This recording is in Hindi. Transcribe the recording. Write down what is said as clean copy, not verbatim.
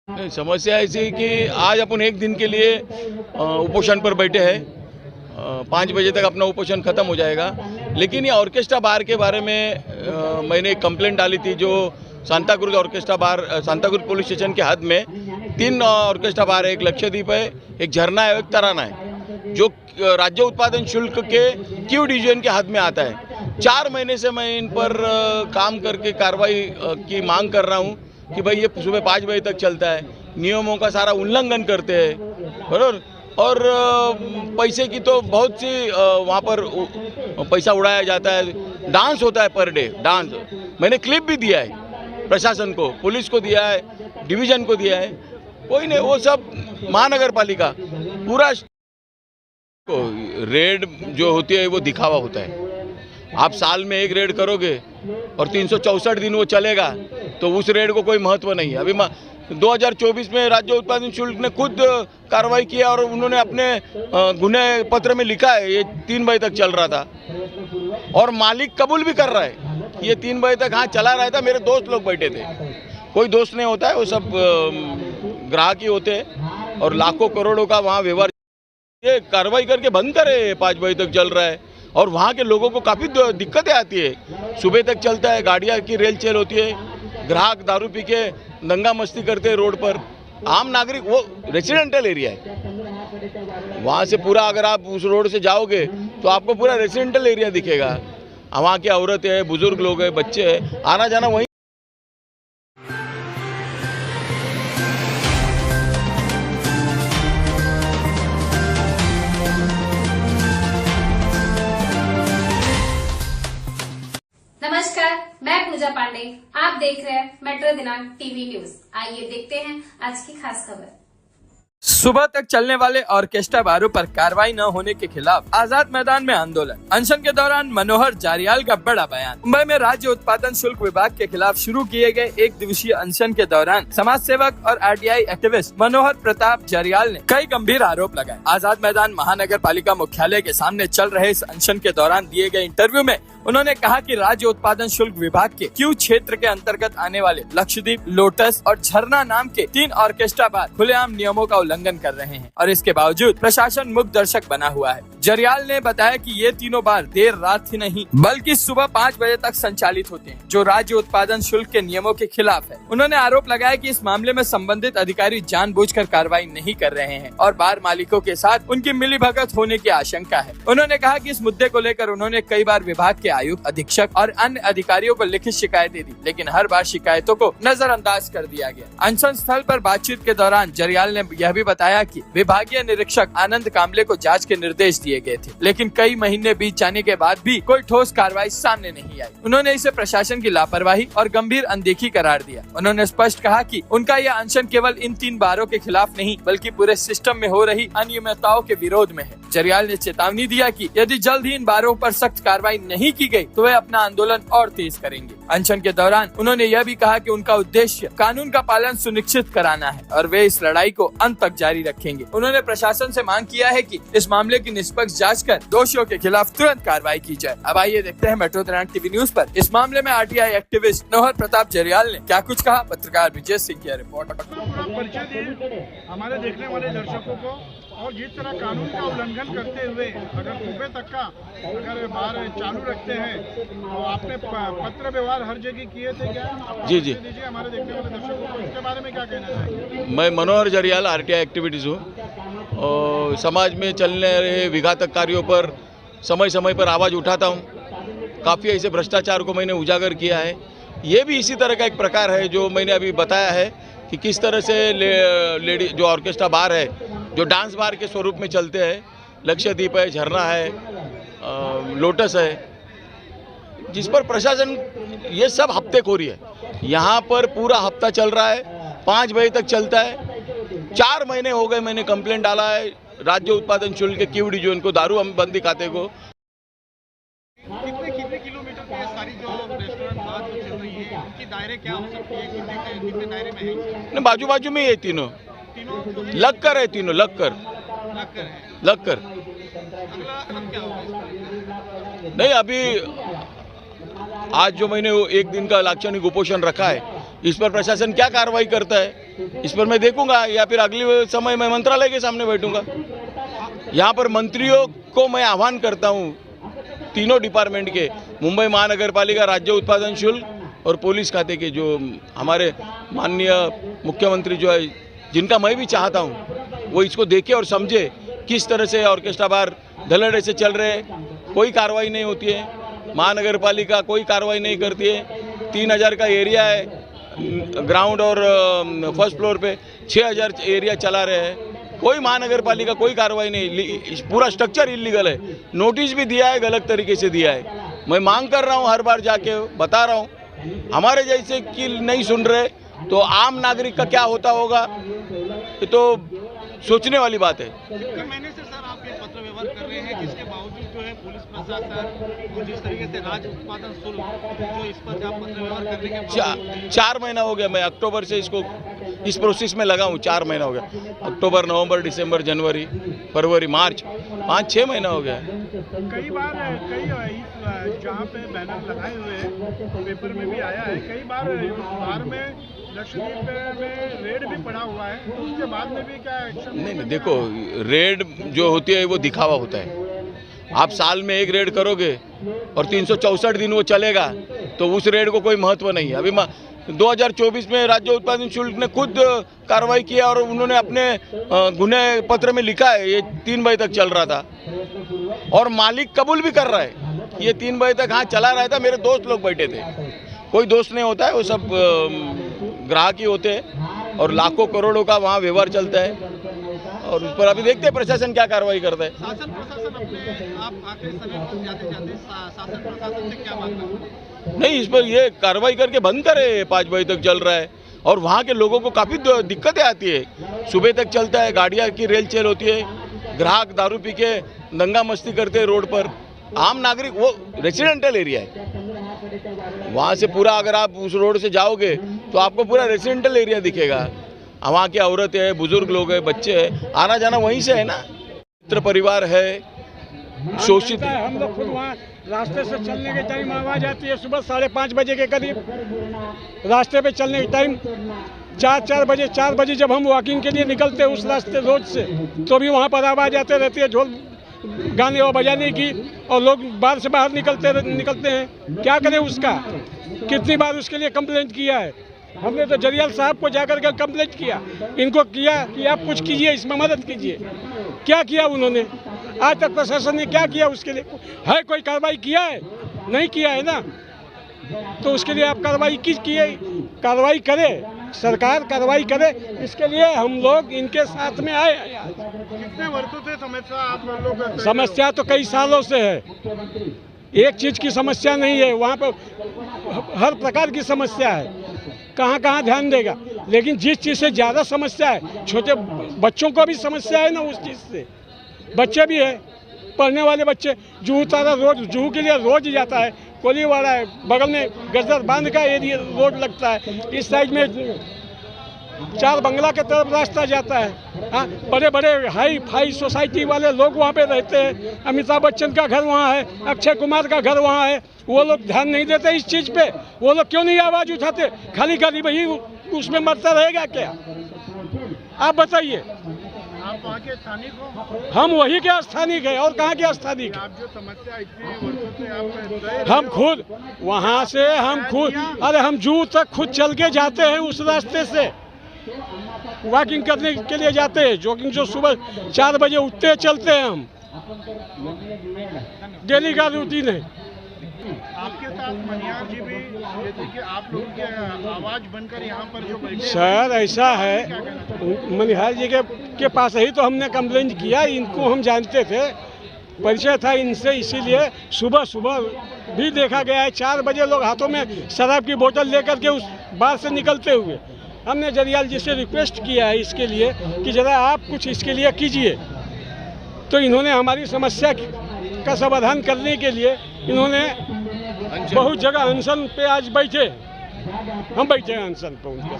नहीं, समस्या ऐसी है कि आज अपन एक दिन के लिए उपोषण पर बैठे हैं। 5 बजे तक अपना उपोषण खत्म हो जाएगा। लेकिन ये ऑर्केस्ट्रा बार के बारे में मैंने एक कंप्लेंट डाली थी। जो सांताक्रूज ऑर्केस्ट्रा बार, सांताक्रूज पुलिस स्टेशन के हद में 3 ऑर्केस्ट्रा बार है। एक लक्षद्वीप है, एक झरना है, एक तराना है, जो राज्य उत्पादन शुल्क के क्यू डिवीजन के हद में आता है। 4 महीने से मैं इन पर काम करके कार्रवाई की मांग कर रहा हूँ कि भाई ये सुबह 5 बजे तक चलता है, नियमों का सारा उल्लंघन करते हैं, बराबर। और पैसे की तो बहुत सी वहाँ पर पैसा उड़ाया जाता है। डांस होता है पर डे, डांस। मैंने क्लिप भी दिया है प्रशासन को, पुलिस को दिया है, डिवीज़न को दिया है, कोई नहीं। वो सब महानगर पालिका पूरा रेड जो होती है वो दिखावा होता है। आप साल में एक रेड करोगे और 364 दिन वो चलेगा तो उस रेड को कोई महत्व नहीं है। अभी 2024 में राज्य उत्पादन शुल्क ने खुद कार्रवाई किया और उन्होंने अपने गुन्हे पत्र में लिखा है ये 3 बजे तक चल रहा था, और मालिक कबूल भी कर रहा है कि ये 3 बजे तक हाँ चला रहा था। मेरे दोस्त लोग बैठे थे, कोई दोस्त नहीं होता है, वो सब ग्राहक ही होते हैं और लाखों करोड़ों का वहाँ व्यवहार। ये कार्रवाई करके बंद करे, 5 बजे तक चल रहा है और वहाँ के लोगों को काफ़ी दिक्कतें आती है। सुबह तक चलता है, गाड़ियाँ की रेल चेल होती है, ग्राहक दारू पी के दंगा मस्ती करते हैं रोड पर। आम नागरिक, वो रेसिडेंटल एरिया है, वहाँ से पूरा अगर आप उस रोड से जाओगे तो आपको पूरा रेसिडेंटल एरिया दिखेगा। वहाँ की औरतें हैं, बुजुर्ग लोग हैं, बच्चे हैं, आना जाना वहीं। नमस्कार, मैं पूजा पांडे। आप देख रहे हैं मेट्रो दिनांक टीवी न्यूज। आइए देखते हैं आज की खास खबर। सुबह तक चलने वाले ऑर्केस्ट्रा बारों पर कार्रवाई न होने के खिलाफ आजाद मैदान में आंदोलन। अनशन के दौरान मनोहर जारियाल का बड़ा बयान। मुंबई में राज्य उत्पादन शुल्क विभाग के खिलाफ शुरू किए गए 1 दिवसीय अनशन के दौरान समाज सेवक और आरटीआई एक्टिविस्ट मनोहर प्रताप जारियाल ने कई गंभीर आरोप लगाए। आजाद मैदान महानगर पालिका मुख्यालय के सामने चल रहे इस अनशन के दौरान दिए गए इंटरव्यू में उन्होंने कहा कि राज्य उत्पादन शुल्क विभाग के क्यू क्षेत्र के अंतर्गत आने वाले लक्षद्वीप, लोटस और झरना नाम के 3 ऑर्केस्ट्रा बार खुलेआम नियमों का उल्लंघन कर रहे हैं और इसके बावजूद प्रशासन मूक दर्शक बना हुआ है। जारियाल ने बताया कि ये तीनों बार देर रात ही नहीं बल्कि सुबह 5 बजे तक संचालित होते हैं, जो राज्य उत्पादन शुल्क के नियमों के खिलाफ है। उन्होंने आरोप लगाया कि इस मामले में संबंधित अधिकारी जानबूझकर कार्रवाई नहीं कर रहे हैं और बार मालिकों के साथ उनकी मिलीभगत होने की आशंका है। उन्होंने कहा कि इस मुद्दे को लेकर उन्होंने कई बार विभाग के आयुक्त, अधीक्षक और अन्य अधिकारियों को लिखित शिकायतें दी, लेकिन हर बार शिकायतों को नजरअंदाज कर दिया गया। अनशन स्थल पर बातचीत के दौरान जारियाल ने यह भी बताया कि विभागीय निरीक्षक आनंद कामले को जांच के निर्देश दिए गए थे, लेकिन कई महीने बीत जाने के बाद भी कोई ठोस कार्रवाई सामने नहीं आई। उन्होंने इसे प्रशासन की लापरवाही और गंभीर अनदेखी करार दिया। उन्होंने स्पष्ट कहा कि उनका यह अनशन केवल इन 3 बारों के खिलाफ नहीं बल्कि पूरे सिस्टम में हो रही अनियमितताओं के विरोध में है। जारियाल ने चेतावनी दिया कि यदि जल्द ही इन बारों पर सख्त कार्रवाई नहीं की गई तो वे अपना आंदोलन और तेज करेंगे। अनशन के दौरान उन्होंने यह भी कहा कि उनका उद्देश्य कानून का पालन सुनिश्चित कराना है और वे इस लड़ाई को अंत तक जारी रखेंगे। उन्होंने प्रशासन से मांग किया है कि इस मामले की निष्पक्ष जांच कर दोषियों के खिलाफ तुरंत कार्रवाई की जाए। अब आइए देखते हैं मेट्रो दिनांक टीवी न्यूज पर इस मामले में आरटीआई एक्टिविस्ट मनोहर प्रताप जारियाल ने क्या कुछ कहा। पत्रकार विजय सिंह की रिपोर्ट। हमारे देखने वाले दर्शकों को, और जिस तरह कानून का उल्लंघन करते हुए अगर सुबह तक का अगर बार चालू रखते हैं तो आपने पत्र व्यवहार हर जगह किए थे क्या? जी जी, हमारे देखने वाले दर्शकों को इसके बारे में क्या कहना चाहिए? मैं मनोहर जारियाल, आरटीआई एक्टिविटीज़ हूँ और समाज में चलने रहे विघातक कार्यों पर समय समय पर आवाज़ उठाता हूँ। काफ़ी ऐसे भ्रष्टाचार को मैंने उजागर किया है। ये भी इसी तरह का एक प्रकार है जो मैंने अभी बताया है कि किस तरह से लेडी जो ऑर्केस्ट्रा बार है, जो डांस बार के स्वरूप में चलते हैं, लक्षद्वीप है, झरना है, लोटस है, जिस पर प्रशासन ये सब हफ्तेखोरी है। यहाँ पर पूरा हफ्ता चल रहा है, 5 बजे तक चलता है। 4 महीने हो गए मैंने कंप्लेंट डाला है राज्य उत्पादन शुल्क के क्यू डिवीजन को, दारू बंदी खाते को। कितने किलोमीटर के सारी जो रेस्टोरेंट बार जो चल रही है उनकी दायरे क्या हो सकती है? कितने दायरे में है? बाजू बाजू में ये तीनों लगकर है, तीनों लगकर अगला कदम क्या होगा? नहीं, अभी आज जो मैंने 1 दिन का लाक्षणिक उपोषण रखा है, इस पर प्रशासन क्या कार्रवाई करता है इस पर मैं देखूंगा, या फिर अगले समय मैं मंत्रालय के सामने बैठूंगा। यहाँ पर मंत्रियों को मैं आह्वान करता हूँ, तीनों डिपार्टमेंट के, मुंबई महानगर पालिका, राज्य उत्पादन शुल्क और पुलिस खाते के, जो हमारे माननीय मुख्यमंत्री जो है, जिनका मैं भी चाहता हूँ, वो इसको देखे और समझे किस तरह से ऑर्केस्ट्रा बार धड़ल्ले से चल रहे हैं। कोई कार्रवाई नहीं होती है, महानगर पालिका कोई कार्रवाई नहीं करती है। 3000 का एरिया है ग्राउंड और फर्स्ट फ्लोर पे, 6000 एरिया चला रहे हैं, कोई महानगर पालिका कोई कार्रवाई नहीं। पूरा स्ट्रक्चर इलीगल है, नोटिस भी दिया है, गलत तरीके से दिया है। मैं मांग कर रहा हूँ, हर बार जाके बता रहा हूँ। हमारे जैसे कि नहीं सुन रहे तो आम नागरिक का क्या होता होगा, ये तो सोचने वाली बात है। कितने महीने से सर आप ये पत्र व्यवहार कर रहे हैं, जिसके बावजूद जो है पुलिस प्रशासन और जिस तरीके से राज्य उत्पादन शुल्क जो इस पर आप पत्र व्यवहार करने के बावजूद 4 महीना हो गया, मैं अक्टूबर से इसको इस प्रोसेस में लगा हूँ। 4 महीना हो गया, अक्टूबर, नवंबर, दिसंबर, जनवरी, फरवरी, मार्च, 5-6 महीना हो गया। कई बार जहाँ पे बैनर लगाए हुए हैं, पेपर में भी आया है, कई बार बार में लक्षद्वीप में रेड भी पड़ा हुआ है, तो उसके बाद में भी क्या एक्शन? नहीं, देखो, रेड जो होती है वो दिखावा होता है। आप साल में एक रेड करोगे और 364 दिन वो चलेगा, तो उस रेड को कोई महत्व नहीं है। अभी 2024 में राज्य उत्पादन शुल्क ने खुद कार्रवाई किया और उन्होंने अपने गुने पत्र में लिखा है, ये 3 बजे तक चल रहा था, और मालिक कबूल भी कर रहा है कि ये 3 बजे तक हाँ चला रहा था। मेरे दोस्त लोग बैठे थे, कोई दोस्त नहीं होता है, वो सब ग्राहक ही होते हैं, और लाखों करोड़ों का वहाँ व्यवहार चलता है, और उस पर अभी देखते हैं प्रशासन क्या कार्रवाई करता है। शासन प्रशासन अपने आप आखिरी समय पर जाते शासन प्रशासन से क्या मांग रहे हैं? नहीं, इस पर ये कार्रवाई करके बंद करे। 5 बजे तक चल रहा है और वहाँ के लोगों को काफ़ी दिक्कतें आती है। सुबह तक चलता है, गाड़ियाँ की रेल चेल होती है, ग्राहक दारू पी के दंगा मस्ती करते हैं रोड पर। आम नागरिक, वो रेसिडेंटल एरिया है, वहाँ से पूरा अगर आप उस रोड से जाओगे तो आपको पूरा रेसिडेंटल एरिया दिखेगा। वहाँ की औरतें हैं, बुजुर्ग लोग हैं, बच्चे हैं, आना जाना वहीं से है ना। मित्र परिवार है, शोषित। हम लोग खुद वहाँ रास्ते से चलने के टाइम आवाज आती है, सुबह 5:30 बजे के करीब रास्ते पे चलने के टाइम 4 बजे जब हम वॉकिंग के लिए निकलते हैं उस रास्ते रोड से, तो भी वहाँ पर आवाज आते रहती है ढोल गाने और बजाने की, और लोग बाहर से बाहर निकलते हैं। क्या करें उसका? कितनी बार उसके लिए कंप्लेंट किया है हमने, तो जरियाल साहब को जाकर के कंप्लेंट किया, इनको किया कि आप कुछ कीजिए, इसमें मदद कीजिए। क्या किया उन्होंने? आज तक प्रशासन ने क्या किया उसके लिए? है कोई कार्रवाई किया है? नहीं किया है ना, तो उसके लिए आप कार्रवाई कीजिए, कार्रवाई करे, सरकार कार्रवाई करे। इसके लिए हम लोग इनके साथ में आए। कितने वर्षों से समस्या आप लोग? समस्या तो कई सालों से है, एक चीज़ की समस्या नहीं है, वहाँ पर हर प्रकार की समस्या है। कहाँ कहाँ ध्यान देगा, लेकिन जिस चीज़ से ज़्यादा समस्या है, छोटे बच्चों को भी समस्या है ना, उस चीज़ से बच्चे भी है, पढ़ने वाले बच्चे। जुहू तारा रोड, जुहू के लिए रोज जाता है, कोलीवाड़ा है, बगल में गजर बांध का एरिया रोड लगता है, इस साइड में 4 बंगला के तरफ रास्ता जाता है। हाँ, बड़े बड़े हाई फाई सोसाइटी वाले लोग वहाँ पे रहते हैं, अमिताभ बच्चन का घर वहाँ है, अक्षय कुमार का घर वहाँ है, वो लोग ध्यान नहीं देते इस चीज़ पे। वो लोग क्यों नहीं आवाज़ उठाते? खाली गरीब ही उसमें मरता रहेगा क्या? आप बताइए। आप वहाँ के स्थानिक हो? हम वही के स्थानिक है, और कहाँ के स्थानिक? आप जो समस्या इतने वर्षों से आप हम खुद वहाँ से अरे हम जूहू तक खुद चल के जाते हैं, उस रास्ते से वॉकिंग करने के लिए जाते हैं। जॉगिंग जो सुबह 4 बजे उठते हैं, चलते हैं, हम डेली का रूटीन है। आपके साथ मनिहार जी भी, जैसे कि आप लोगों की आवाज बनकर यहाँ पर जो बैठे। सर ऐसा है, मनिहार जी के पास ही तो हमने कंप्लेंट किया, इनको हम जानते थे, परिचय था इनसे, इसीलिए सुबह भी देखा गया है 4 बजे लोग हाथों में शराब की बोतल लेकर के उस बार से निकलते हुए। हमने जरियाल जी से रिक्वेस्ट किया है इसके लिए कि ज़रा आप कुछ इसके लिए कीजिए, तो इन्होंने हमारी समस्या का समाधान करने के लिए इन्होंने बहुत जगह अनशन पे आज बैठे, हम बैठे हैं अनशन पे उनके साथ।